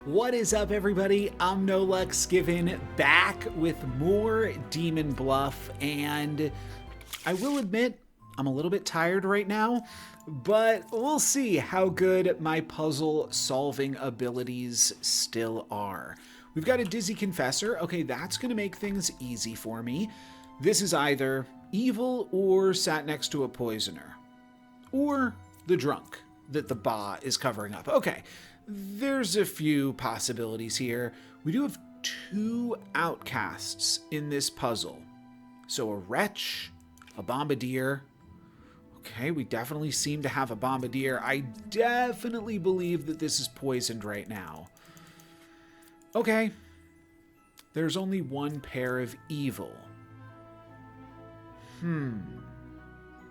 What is up, everybody? I'm No Lux Given, back with more Demon Bluff, and I will admit I'm a little bit tired right now, but we'll see how good my puzzle solving abilities still are. We've got a Dizzy Confessor. Okay, that's going to make things easy for me. This is either evil or sat next to a poisoner, or the drunk that the Ba is covering up. Okay, there's a few possibilities here. We do have two outcasts in this puzzle. So a wretch, a bombardier. Okay, we definitely seem to have a bombardier. I definitely believe that this is poisoned right now. Okay, there's only one pair of evil.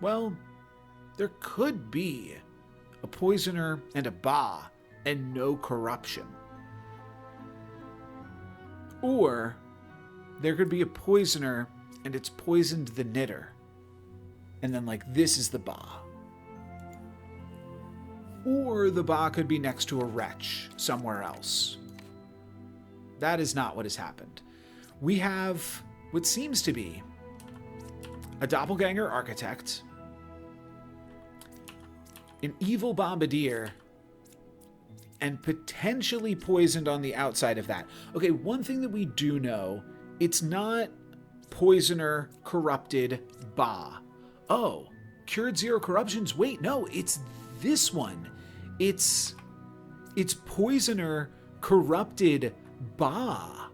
Well, there could be a poisoner and a Ba and no corruption. Or there could be a poisoner and it's poisoned the knitter. And then this is the Ba. Or the Ba could be next to a wretch somewhere else. That is not what has happened. We have what seems to be a doppelganger architect, an evil bombardier, and potentially poisoned on the outside of that. Okay, one thing that we do know, it's not poisoner, corrupted, Ba. Oh, cured 0 corruptions. Wait, no, it's this one. It's poisoner, corrupted, Ba.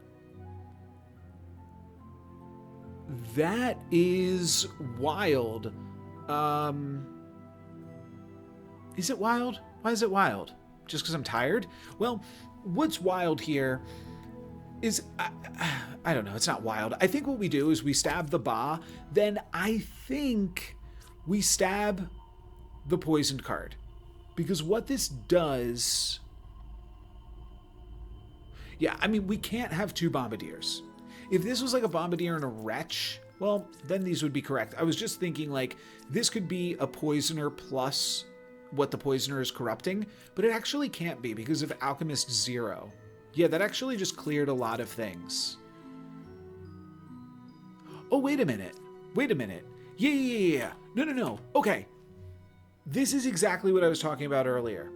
That is wild. Is it wild? Why is it wild? Just because I'm tired? Well, what's wild here is, I don't know, it's not wild. I think what we do is we stab the Ba, then I think we stab the poisoned card. Because what this does... Yeah, I mean, we can't have two bombardiers. If this was like a bombardier and a wretch, well, then these would be correct. I was just thinking this could be a poisoner plus what the poisoner is corrupting, but it actually can't be because of Alchemist 0. Yeah, that actually just cleared a lot of things. Oh, wait a minute. Yeah. No. Okay. This is exactly what I was talking about earlier.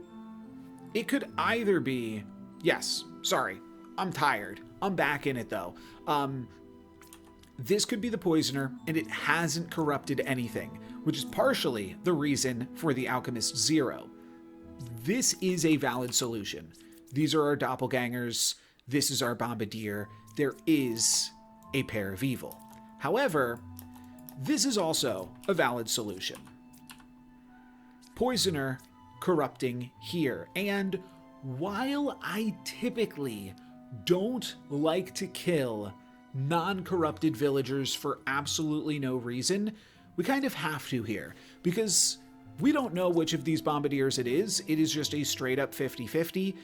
It could either be... Yes, sorry. I'm tired. I'm back in it, though. This could be the poisoner, and it hasn't corrupted anything, which is partially the reason for the Alchemist 0. This is a valid solution. These are our doppelgangers. This is our bombardier. There is a pair of evil. However, this is also a valid solution. Poisoner corrupting here. And while I typically don't like to kill non-corrupted villagers for absolutely no reason, we kind of have to here, because we don't know which of these bombardiers it is. It is just a straight up 50-50.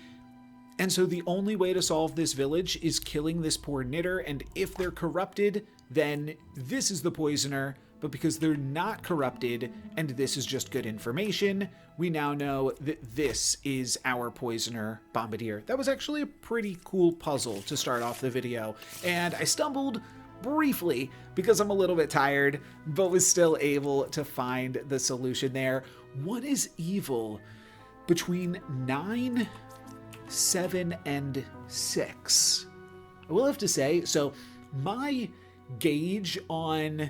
And so the only way to solve this village is killing this poor knitter, and if they're corrupted, then this is the poisoner. But because they're not corrupted, and this is just good information, we now know that this is our poisoner bombardier. That was actually a pretty cool puzzle to start off the video, and I stumbled briefly because I'm a little bit tired, but was still able to find the solution there. What is evil between 9, 7, and 6? I will have to say, so my gauge on...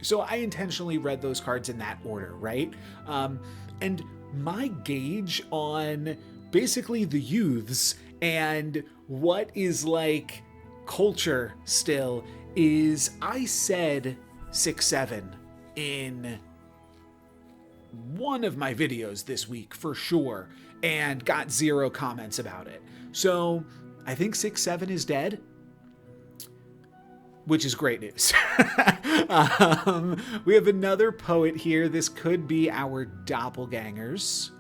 So I intentionally read those cards in that order, right? And my gauge on basically the youths and what is culture still is I said 6, 7 in one of my videos this week for sure and got 0 comments about it. So I think 6, 7 is dead, which is great news. We have another poet here. This could be our doppelgangers.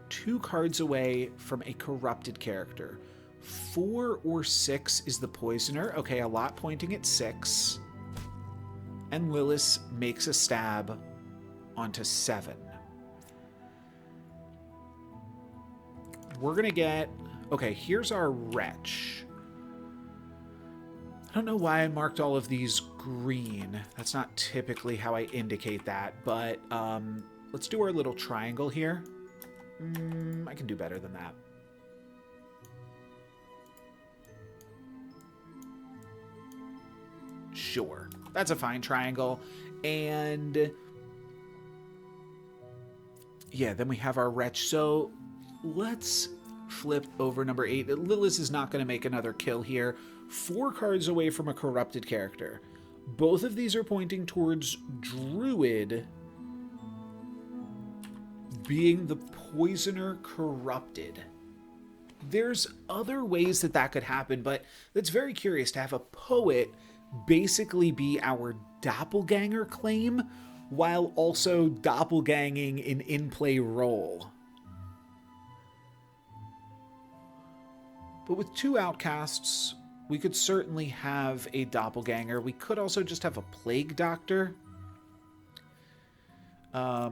2 cards away from a corrupted character. 4 or 6 is the poisoner. Okay, a lot pointing at 6. And Lilith makes a stab onto 7. We're going to get Okay, here's our wretch. I don't know why I marked all of these green. That's not typically how I indicate that, but let's do our little triangle here. I can do better than that. Sure. That's a fine triangle. And yeah, then we have our wretch. So let's flip over number 8. Lilith is not going to make another kill here. 4 cards away from a corrupted character. Both of these are pointing towards Druid being the poisoner corrupted. There's other ways that that could happen, but that's very curious to have a poet basically be our doppelganger claim while also doppelganging an in-play role. But with 2 outcasts, we could certainly have a doppelganger. We could also just have a plague doctor. But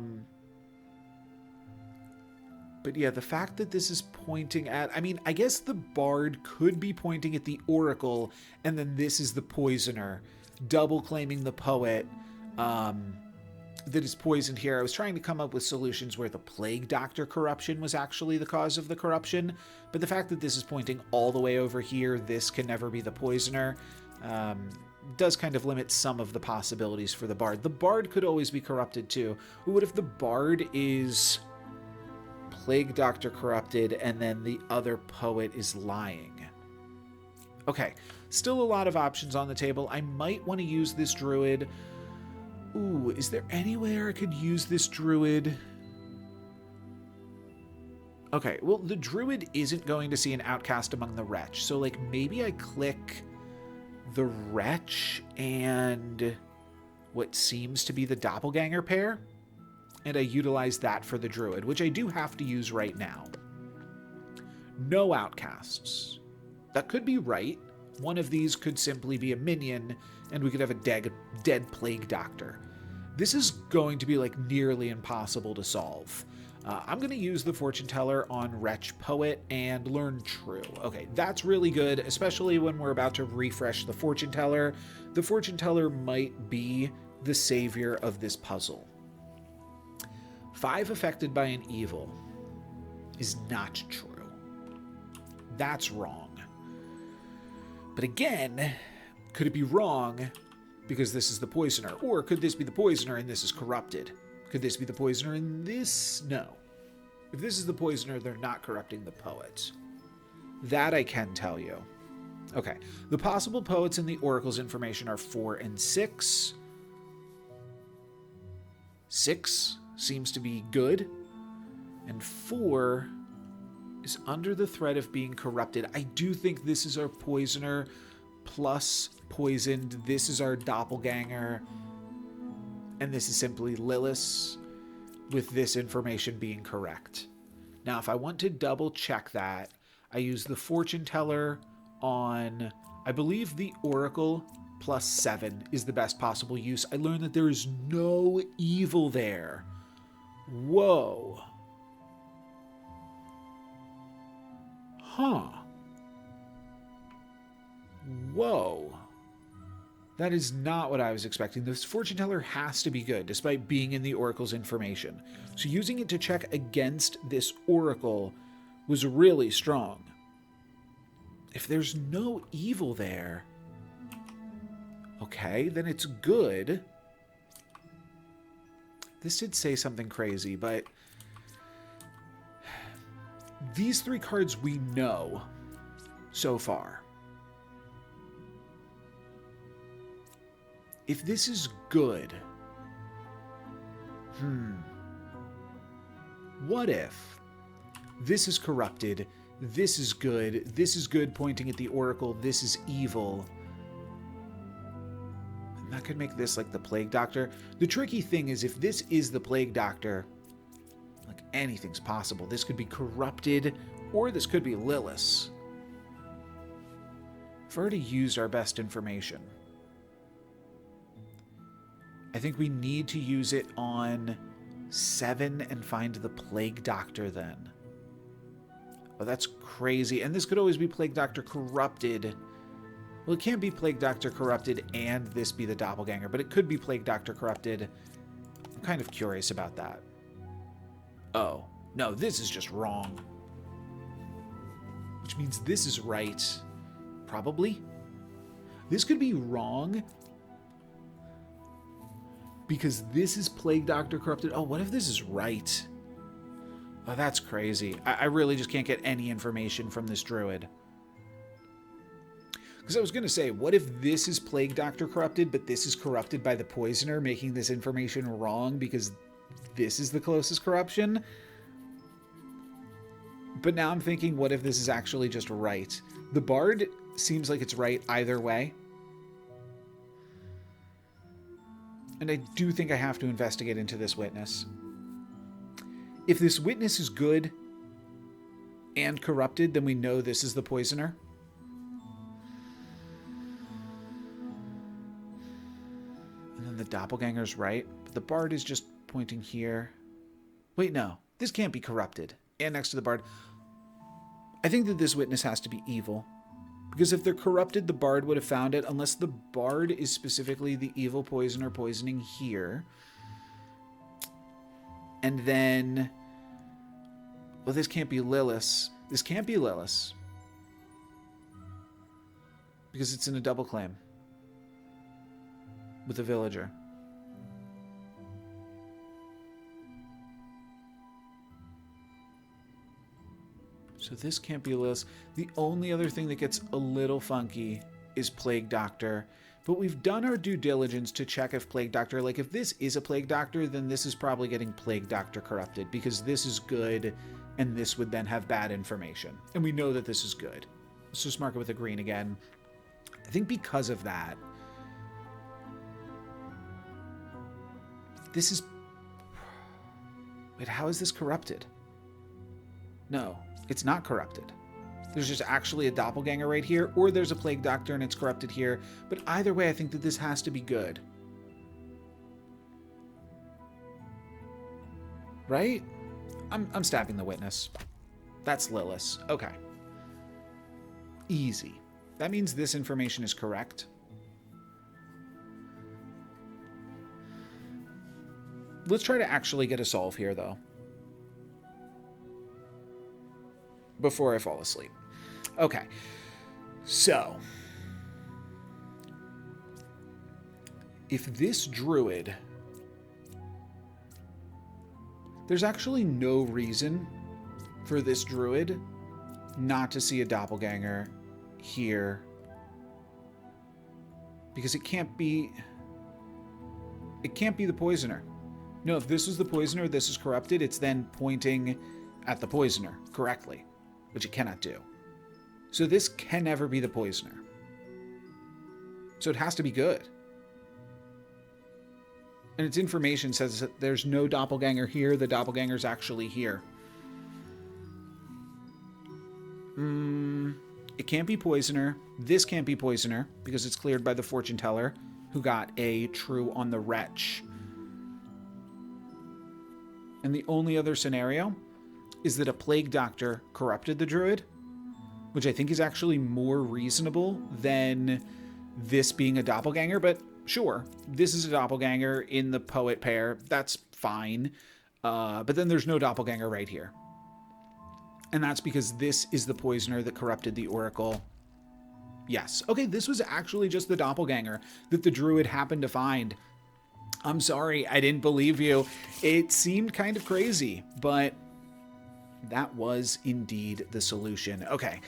yeah, the fact that this is pointing at... I mean, I guess the bard could be pointing at the oracle, and then this is the poisoner, double claiming the poet that is poisoned here. I was trying to come up with solutions where the plague doctor corruption was actually the cause of the corruption, but the fact that this is pointing all the way over here, this can never be the poisoner, does kind of limit some of the possibilities for the bard. The bard could always be corrupted too. What if the bard is plague doctor corrupted and then the other poet is lying? Okay, still a lot of options on the table. I might want to use this druid. Ooh, is there anywhere I could use this druid? Okay, well, the druid isn't going to see an outcast among the wretch, so like maybe I click the wretch and what seems to be the doppelganger pair, and I utilize that for the druid, which I do have to use right now. No outcasts. That could be right. One of these could simply be a minion, and we could have a dead plague doctor. This is going to be like nearly impossible to solve. I'm going to use the fortune teller on Wretch Poet and learn True. Okay, that's really good, especially when we're about to refresh the fortune teller. The fortune teller might be the savior of this puzzle. 5 affected by an evil is not true. That's wrong. But again, could it be wrong because this is the poisoner? Or could this be the poisoner and this is corrupted? Could this be the poisoner and this? No. If this is the poisoner, they're not corrupting the poet. That I can tell you. Okay. The possible poets in the oracle's information are 4 and 6. 6 seems to be good. And 4 is under the threat of being corrupted. I do think this is our poisoner plus poisoned. This is our doppelganger. And this is simply Lilith with this information being correct. Now, if I want to double check that, I use the fortune teller on, I believe the oracle plus 7 is the best possible use. I learned that there is no evil there. Whoa. Huh. Whoa. That is not what I was expecting. This fortune teller has to be good, despite being in the oracle's information. So using it to check against this oracle was really strong. If there's no evil there, okay, then it's good. This did say something crazy, but these 3 cards we know so far. If this is good, what if this is corrupted, this is good pointing at the oracle, this is evil, and that could make this like the plague doctor. The tricky thing is if this is the plague doctor, like anything's possible. This could be corrupted, or this could be Lilith. We've already used our best information. I think we need to use it on 7 and find the plague doctor then. Oh, that's crazy. And this could always be Plague Doctor Corrupted. Well, it can't be Plague Doctor Corrupted and this be the doppelganger, but it could be Plague Doctor Corrupted. I'm kind of curious about that. Oh, no, this is just wrong. Which means this is right. Probably. This could be wrong because this is Plague Doctor Corrupted. Oh, what if this is right? Oh, that's crazy. I really just can't get any information from this druid. Because I was going to say, what if this is Plague Doctor Corrupted, but this is corrupted by the poisoner, making this information wrong because this is the closest corruption? But now I'm thinking, what if this is actually just right? The bard seems like it's right either way. And I do think I have to investigate into this witness. If this witness is good and corrupted, then we know this is the poisoner. And then the doppelganger's right. But the bard is just pointing here. Wait, no. This can't be corrupted. And next to the bard. I think that this witness has to be evil. Because if they're corrupted, the bard would have found it. Unless the bard is specifically the evil poisoner poisoning here. And then... well, this can't be Lilith. This can't be Lilith. Because it's in a double claim. With a villager. So this can't be Lilith. The only other thing that gets a little funky is Plague Doctor. But we've done our due diligence to check if Plague Doctor, like if this is a Plague Doctor, then this is probably getting Plague Doctor Corrupted. Because this is good, and this would then have bad information. And we know that this is good. Let's just mark it with a green again. I think because of that, this is... wait, how is this corrupted? No, it's not corrupted. There's just actually a doppelganger right here, or there's a Plague Doctor and it's corrupted here. But either way, I think that this has to be good. Right? I'm stabbing the witness. That's Lilith. Okay. Easy. That means this information is correct. Let's try to actually get a solve here, though. Before I fall asleep. Okay. So. If this druid... there's actually no reason for this druid not to see a doppelganger here. Because it can't be... it can't be the poisoner. No, if this is the poisoner, this is corrupted, it's then pointing at the poisoner correctly, which it cannot do. So this can never be the poisoner. So it has to be good. And its information says that there's no doppelganger here. The doppelganger's actually here. It can't be poisoner. This can't be poisoner because it's cleared by the fortune teller who got a true on the wretch. And the only other scenario is that a Plague Doctor corrupted the druid, which I think is actually more reasonable than this being a doppelganger, but sure, this is a doppelganger in the poet pair. That's fine. But then there's no doppelganger right here. And that's because this is the poisoner that corrupted the oracle. Yes. Okay, this was actually just the doppelganger that the druid happened to find. I'm sorry, I didn't believe you. It seemed kind of crazy, but that was indeed the solution. Okay,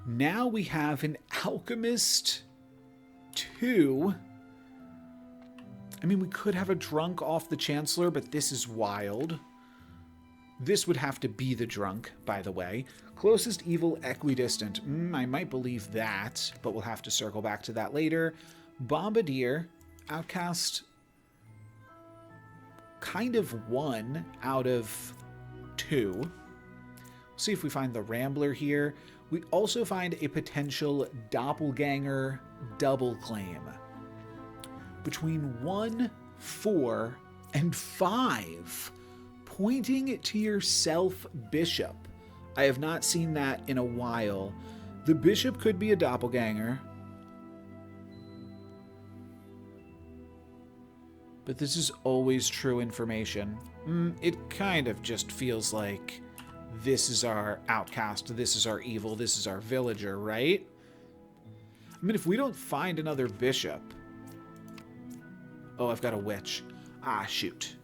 now we have an Alchemist 2. I mean, we could have a drunk off the Chancellor, but this is wild. This would have to be the drunk, by the way. Closest evil equidistant. I might believe that, but we'll have to circle back to that later. Bombardier, outcast, kind of 1 out of 2. We'll see if we find the Rambler here. We also find a potential doppelganger double claim. Between 1, 4, and 5, pointing to yourself, Bishop. I have not seen that in a while. The bishop could be a doppelganger. But this is always true information. It kind of just feels like this is our outcast, this is our evil, this is our villager, right? I mean, if we don't find another bishop... Oh, I've got a witch. Ah, shoot.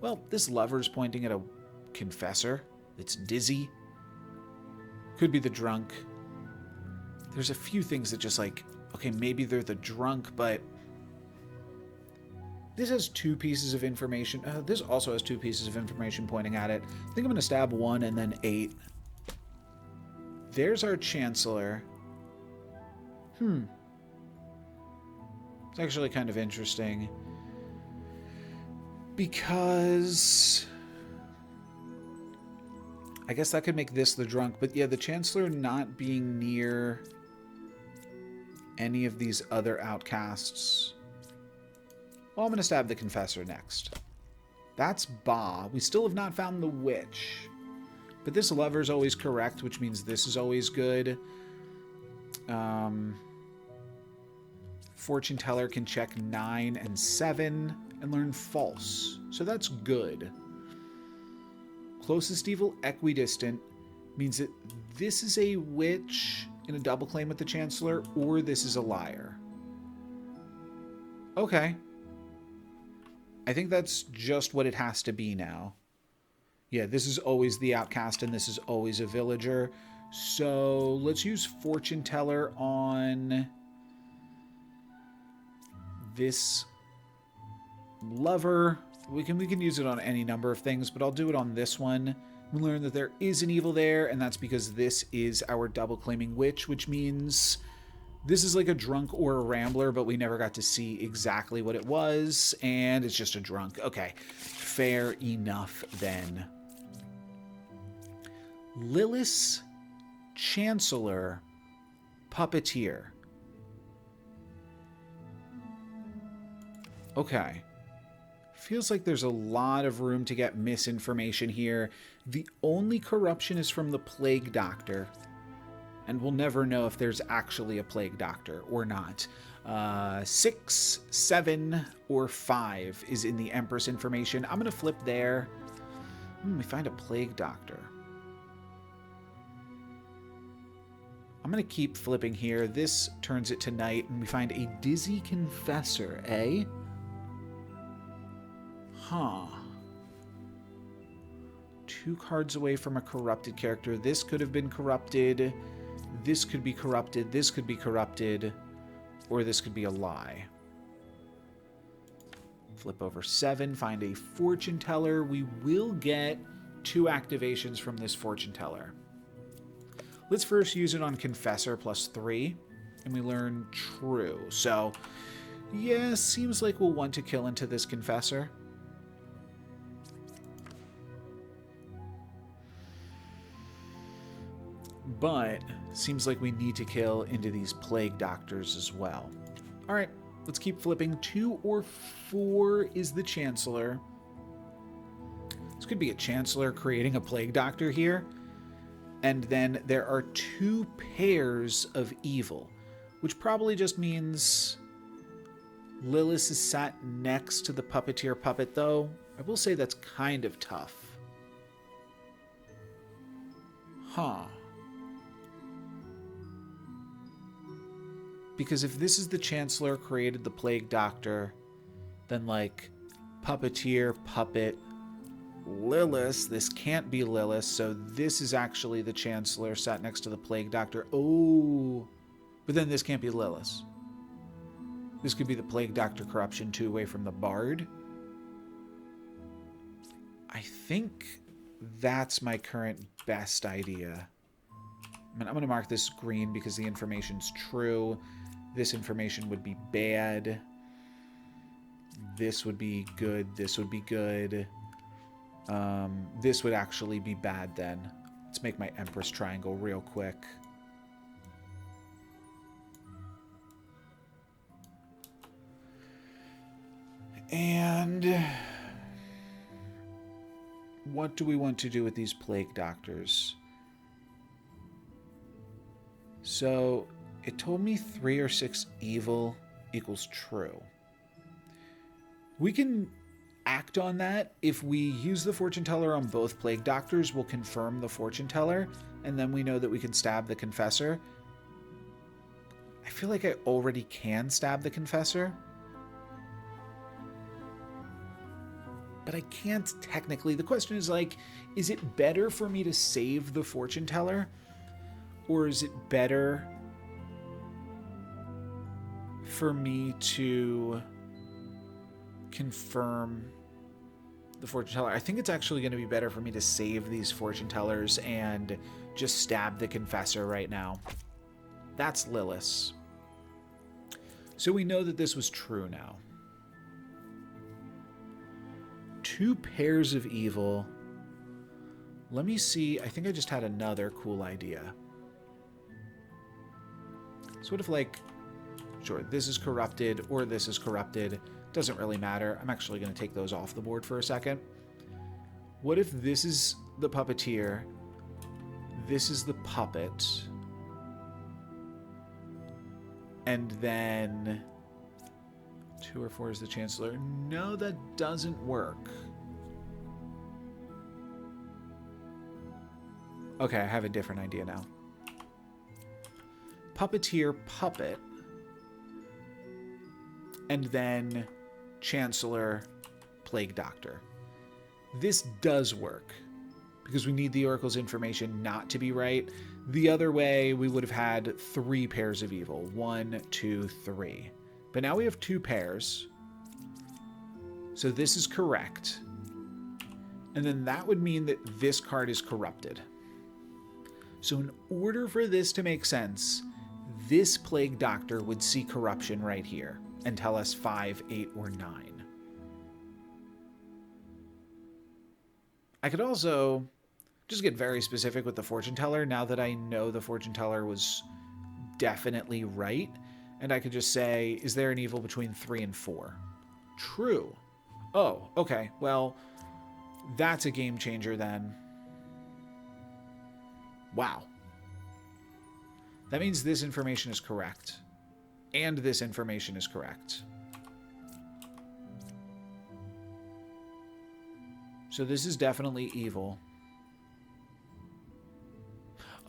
Well, this lover's pointing at a confessor. It's dizzy. Could be the drunk. There's a few things that just like, okay, maybe they're the drunk, but... This has 2 pieces of information. This also has 2 pieces of information pointing at it. I think I'm going to stab 1 and then 8. There's our Chancellor. It's actually kind of interesting. Because... I guess that could make this the drunk. But yeah, the Chancellor not being near any of these other outcasts... Well, I'm going to stab the Confessor next. That's Ba. We still have not found the Witch. But this lover's always correct, which means this is always good. Fortune Teller can check 9 and 7 and learn false. So that's good. Closest evil, equidistant, means that this is a witch in a double claim with the Chancellor, or this is a liar. Okay. I think that's just what it has to be now. Yeah, this is always the outcast and this is always a villager. So let's use Fortune Teller on this lover. We can use it on any number of things, but I'll do it on this one. We learn that there is an evil there, and that's because this is our double claiming witch, which means... This is like a drunk or a rambler, but we never got to see exactly what it was, and it's just a drunk. Okay, fair enough then. Lilith, Chancellor, Puppeteer. Okay. Feels like there's a lot of room to get misinformation here. The only corruption is from the Plague Doctor. And we'll never know if there's actually a Plague Doctor or not. 6, 7, or 5 is in the Empress information. I'm going to flip there. We find a Plague Doctor. I'm going to keep flipping here. This turns it to night, and we find a Dizzy Confessor, eh? Huh. 2 cards away from a corrupted character. This could have been corrupted. This could be corrupted, this could be corrupted, or this could be a lie. Flip over 7, find a Fortune Teller. We will get 2 activations from this Fortune Teller. Let's first use it on Confessor plus 3, and we learn True. So, yeah, seems like we'll want to kill into this Confessor. But seems like we need to kill into these Plague Doctors as well. All right, let's keep flipping. 2 or 4 is the Chancellor. This could be a Chancellor creating a Plague Doctor here. And then there are 2 pairs of evil, which probably just means Lilith is sat next to the Puppeteer puppet, though. I will say that's kind of tough. Huh. Because if this is the Chancellor created the Plague Doctor, then like Puppeteer, Puppet, Lilith, this can't be Lilith, so this is actually the Chancellor sat next to the Plague Doctor. Oh, but then this can't be Lilith. This could be the Plague Doctor corruption 2 away from the Bard. I think that's my current best idea. I'm going to mark this green because the information's true. This information would be bad. This would be good. This would be good. This would actually be bad then. Let's make my Empress Triangle real quick. And what do we want to do with these Plague Doctors? So it told me 3 or 6 evil equals true. We can act on that. If we use the fortune teller on both plague doctors, we'll confirm the fortune teller, and then we know that we can stab the confessor. I feel like I already can stab the confessor, but I can't technically. The question is, like, is it better for me to save the fortune teller, or is it better for me to confirm the fortune teller? I think it's actually going to be better for me to save these fortune tellers and just stab the confessor right now. That's Lilith. So we know that this was true now. 2 pairs of evil. Let me see. I think I just had another cool idea. So what if, like, sure, this is corrupted or this is corrupted. Doesn't really matter. I'm actually going to take those off the board for a second. What if this is the puppeteer, this is the puppet, and then 2 or 4 is the Chancellor? No, that doesn't work. Okay, I have a different idea now. Puppeteer, puppet, and then Chancellor, plague doctor. This does work because we need the Oracle's information not to be right. The other way, we would have had 3 pairs of evil. 1, 2, 3. But now we have 2 pairs. So this is correct. And then that would mean that this card is corrupted. So in order for this to make sense, this plague doctor would see corruption right here and tell us 5, 8, or 9. I could also just get very specific with the fortune teller now that I know the fortune teller was definitely right. And I could just say, is there an evil between 3 and 4? True. Oh, okay. Well, that's a game changer then. Wow. That means this information is correct. And this information is correct. So this is definitely evil.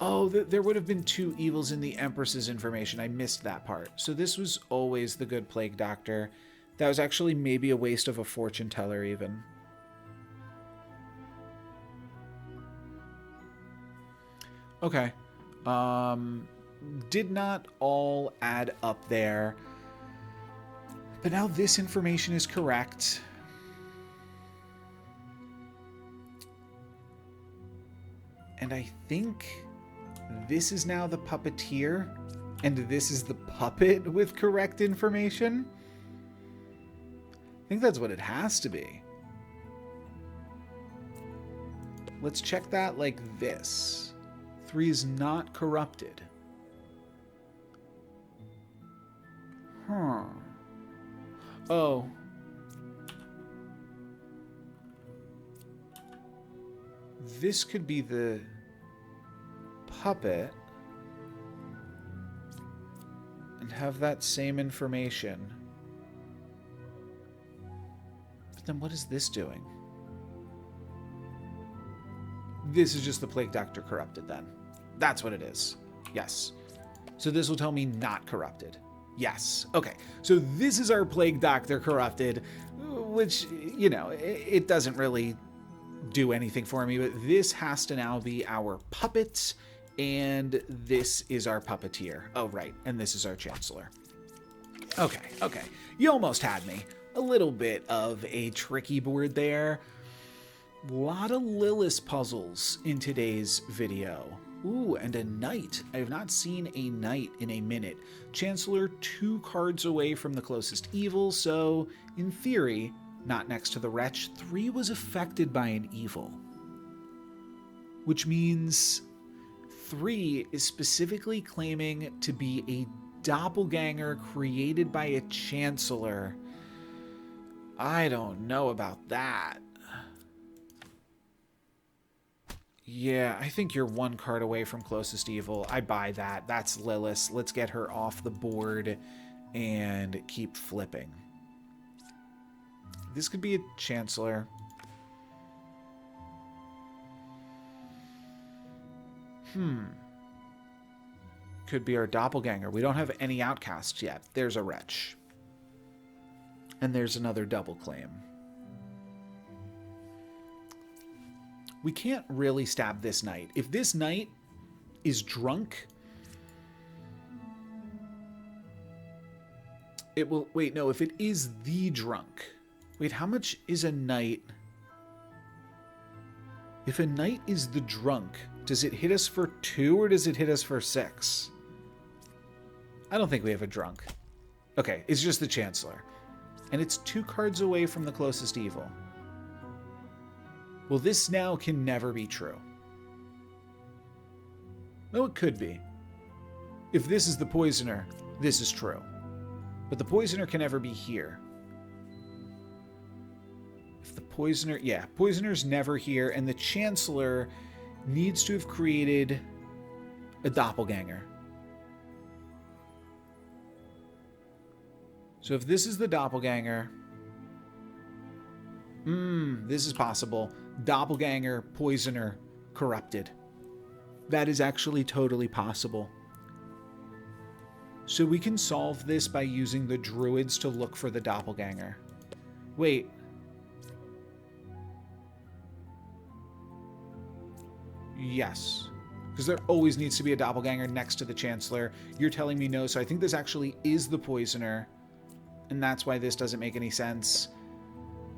Oh, there would have been 2 evils in the Empress's information. I missed that part. So this was always the good plague doctor. That was actually maybe a waste of a fortune teller even. Okay. Did not all add up there. But now this information is correct. And I think this is now the puppeteer, and this is the puppet with correct information. I think that's what it has to be. Let's check that like this. 3 is not corrupted. Huh. Oh. This could be the puppet and have that same information. But then what is this doing? This is just the plague doctor corrupted then. That's what it is. Yes. So this will tell me not corrupted. Yes. Okay. So this is our plague doctor corrupted, which, you know, it doesn't really do anything for me, but this has to now be our puppet, and this is our puppeteer. Oh, right. And this is our Chancellor. Okay. Okay. You almost had me. A little bit of a tricky board there. A lot of Lilith puzzles in today's video. Ooh, and a knight. I have not seen a knight in a minute. Chancellor 2 cards away from the closest evil, so in theory, not next to the wretch. 3 was affected by an evil. Which means 3 is specifically claiming to be a doppelganger created by a Chancellor. I don't know about that. Yeah, I think you're one card away from closest evil. I buy that. That's Lilith. Let's get her off the board and keep flipping. This could be a Chancellor. Could be our doppelganger. We don't have any outcasts yet. There's a wretch. And there's another double claim. We can't really stab this knight. If this knight is drunk, it will... Wait, no, if it is the drunk... Wait, how much is a knight? If a knight is the drunk, does it hit us for 2 or does it hit us for 6? I don't think we have a drunk. Okay, it's just the Chancellor. And it's 2 cards away from the closest evil. Well, this now can never be true. No, it could be. If this is the Poisoner, this is true. But the Poisoner can never be here. If the Poisoner... Yeah, Poisoner's never here, and the Chancellor needs to have created a doppelganger. So if this is the doppelganger... this is possible. Doppelganger, Poisoner, corrupted. That is actually totally possible. So we can solve this by using the druids to look for the doppelganger. Wait. Yes. Because there always needs to be a doppelganger next to the Chancellor. You're telling me no, so I think this actually is the Poisoner. And that's why this doesn't make any sense.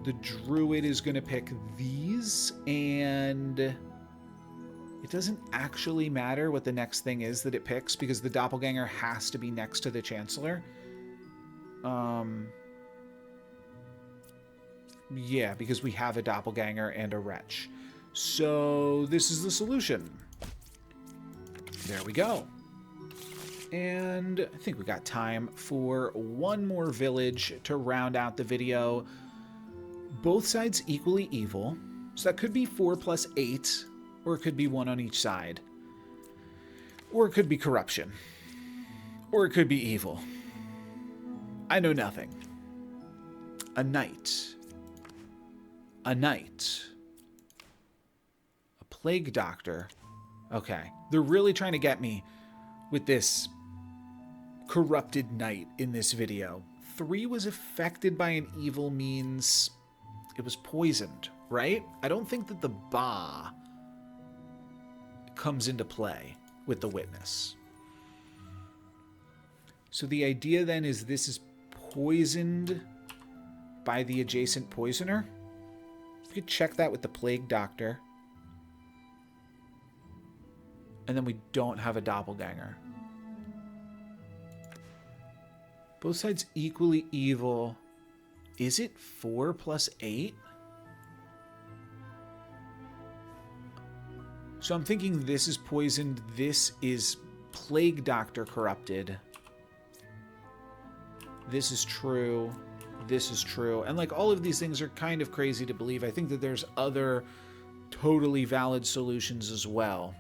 The druid is going to pick these, and it doesn't actually matter what the next thing is that it picks, because the doppelganger has to be next to the Chancellor. Yeah, because we have a doppelganger and a wretch. So this is the solution. There we go. And I think we got time for one more village to round out the video. Both sides equally evil. So that could be 4 plus 8, or it could be 1 on each side. Or it could be corruption. Or it could be evil. I know nothing. A knight. A knight. A plague doctor. Okay. They're really trying to get me with this corrupted knight in this video. 3 was affected by an evil means it was poisoned, right? I don't think that the Ba comes into play with the witness. So the idea then is this is poisoned by the adjacent poisoner. We could check that with the plague doctor. And then we don't have a doppelganger. Both sides equally evil. Is it 4 plus 8? So I'm thinking this is poisoned. This is plague doctor corrupted. This is true. This is true. And like all of these things are kind of crazy to believe. I think that there's other totally valid solutions as well.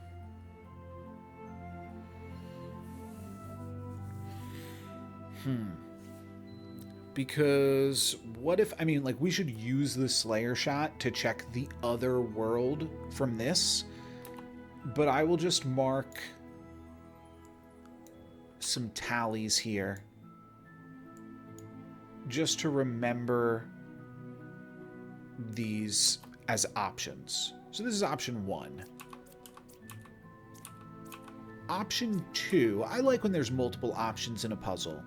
Because what if, I mean, like we should use the Slayer shot to check the other world from this, but I will just mark some tallies here just to remember these as options. So this is option 1. Option 2, I like when there's multiple options in a puzzle.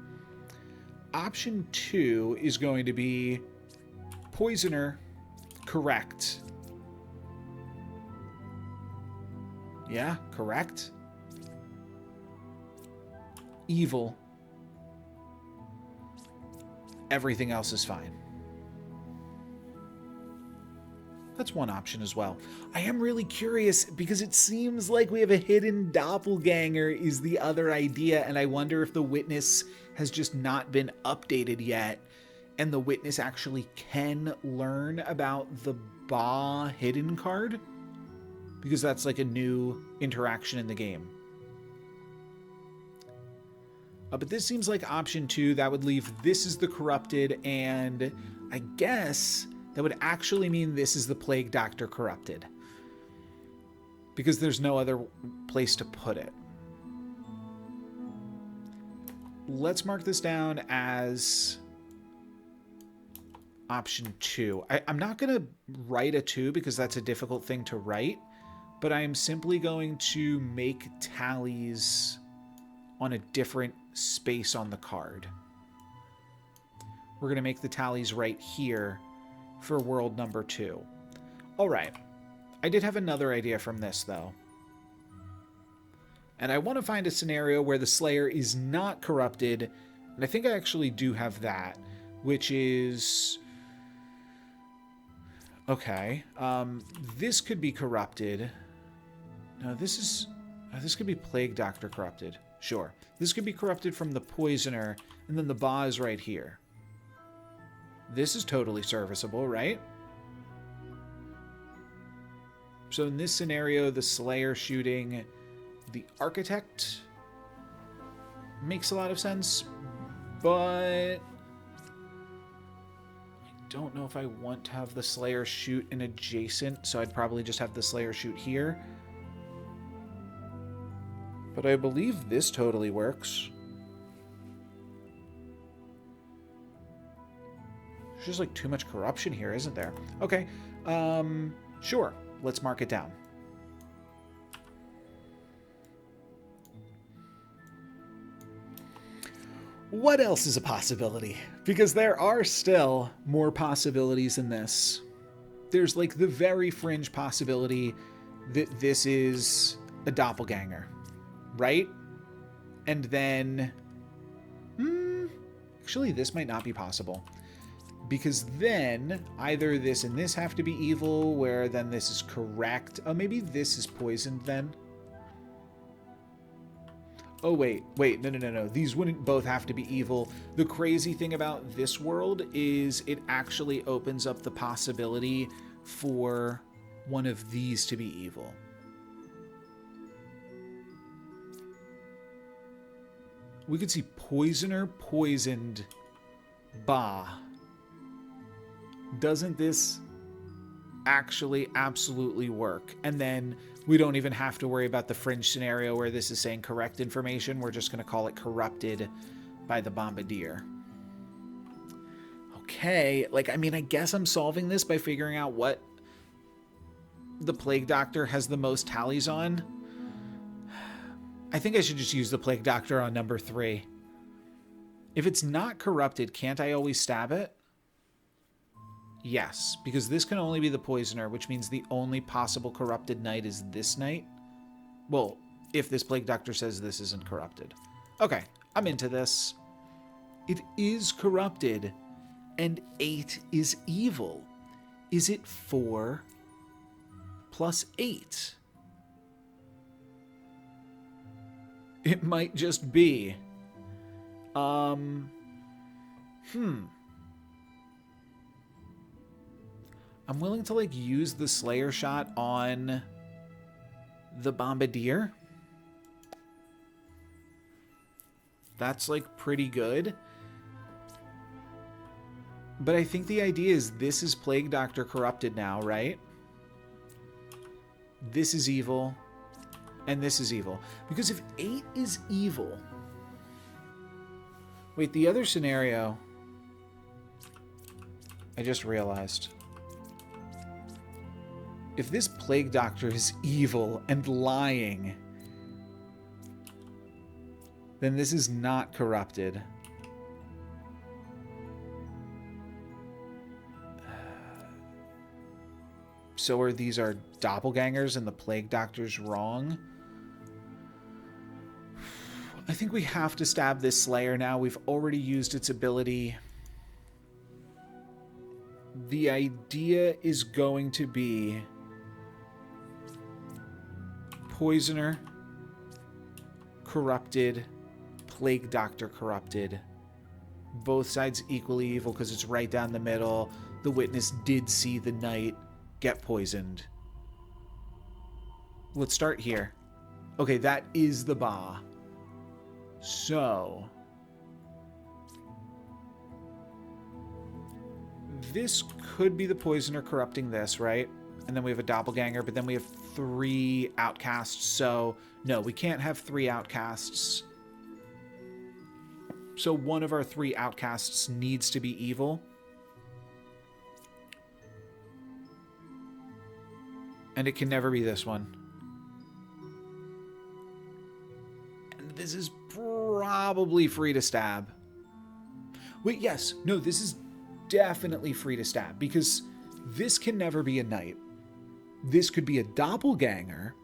Option 2 is going to be poisoner, correct. Yeah, correct. Evil. Everything else is fine. That's one option as well. I am really curious because it seems like we have a hidden doppelganger is the other idea, and I wonder if the witness has just not been updated yet, and the witness actually can learn about the Ba hidden card. because that's like a new interaction in the game. But this seems like option 2. That would leave this is the corrupted, and I guess that would actually mean this is the Plague Doctor corrupted, because there's no other place to put it. Let's mark this down as option 2. I'm not going to write a 2 because that's a difficult thing to write, but I am simply going to make tallies on a different space on the card. We're going to make the tallies right here for world number 2. All right. I did have another idea from this, though. And I want to find a scenario where the Slayer is not corrupted, and I think I actually do have that, which is... Okay. This could be corrupted. No, this could be Plague Doctor corrupted. Sure. This could be corrupted from the Poisoner, and then the Ba is right here. This is totally serviceable, right? So in this scenario, the Slayer shooting the Architect makes a lot of sense, but I don't know if I want to have the Slayer shoot an adjacent, so I'd probably just have the Slayer shoot here. But I believe this totally works. There's just like too much corruption here, isn't there? Okay, sure. Let's mark it down. What else is a possibility? Because there are still more possibilities in this. There's like the very fringe possibility that this is a doppelganger, right? And then... actually, this might not be possible. Because then either this and this have to be evil, where then this is correct. Oh, maybe this is poisoned then. Oh, wait, no. These wouldn't both have to be evil. The crazy thing about this world is it actually opens up the possibility for one of these to be evil. We could see Poisoner poisoned Ba. Doesn't this actually absolutely work? And then we don't even have to worry about the fringe scenario where this is saying correct information. We're just going to call it corrupted by the Bombardier. Okay, like, I mean, I guess I'm solving this by figuring out what the Plague Doctor has the most tallies on. I think I should just use the Plague Doctor on number 3. If it's not corrupted, can't I always stab it? Yes, because this can only be the Poisoner, which means the only possible corrupted knight is this knight. Well, if this Plague Doctor says this isn't corrupted. Okay, I'm into this. It is corrupted, and 8 is evil. Is it 4 plus 8? It might just be. I'm willing to, like, use the Slayer shot on the Bombardier. That's, like, pretty good. But I think the idea is this is Plague Doctor corrupted now, right? This is evil. And this is evil. Because if 8 is evil... Wait, the other scenario... I just realized... If this Plague Doctor is evil and lying, then this is not corrupted. So are these our doppelgangers and the Plague Doctor's wrong? I think we have to stab this Slayer now. We've already used its ability. The idea is going to be... Poisoner, corrupted, Plague Doctor corrupted. Both sides equally evil because it's right down the middle. The witness did see the knight get poisoned. let's start here. Okay, that is the Ba. So this could be the poisoner corrupting this, right? And then we have a doppelganger, but then we have 3 outcasts. So no, we can't have 3 outcasts. So one of our 3 outcasts needs to be evil. And it can never be this one. And this is probably free to stab. Wait, yes. No, this is definitely free to stab, because this can never be a knight. This could be a doppelganger,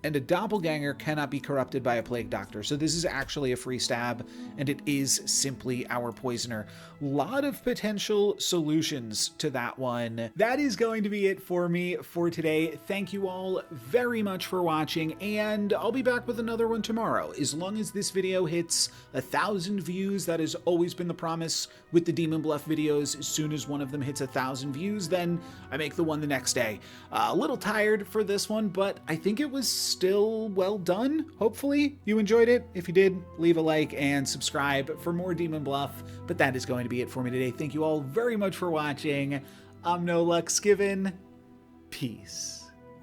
and a doppelganger cannot be corrupted by a plague doctor. So this is actually a free stab, and it is simply our poisoner. Lot of potential solutions to that one. That is going to be it for me for today. Thank you all very much for watching, and I'll be back with another one tomorrow. As long as this video hits 1,000 views, that has always been the promise with the Demon Bluff videos. As soon as one of them hits 1,000 views, then I make the one the next day. A little tired for this one, but I think it was still well done. Hopefully you enjoyed it. If you did, leave a like and subscribe for more Demon Bluff. But that is going to be it for me today. Thank you all very much for watching. I'm No Lux Given. Peace.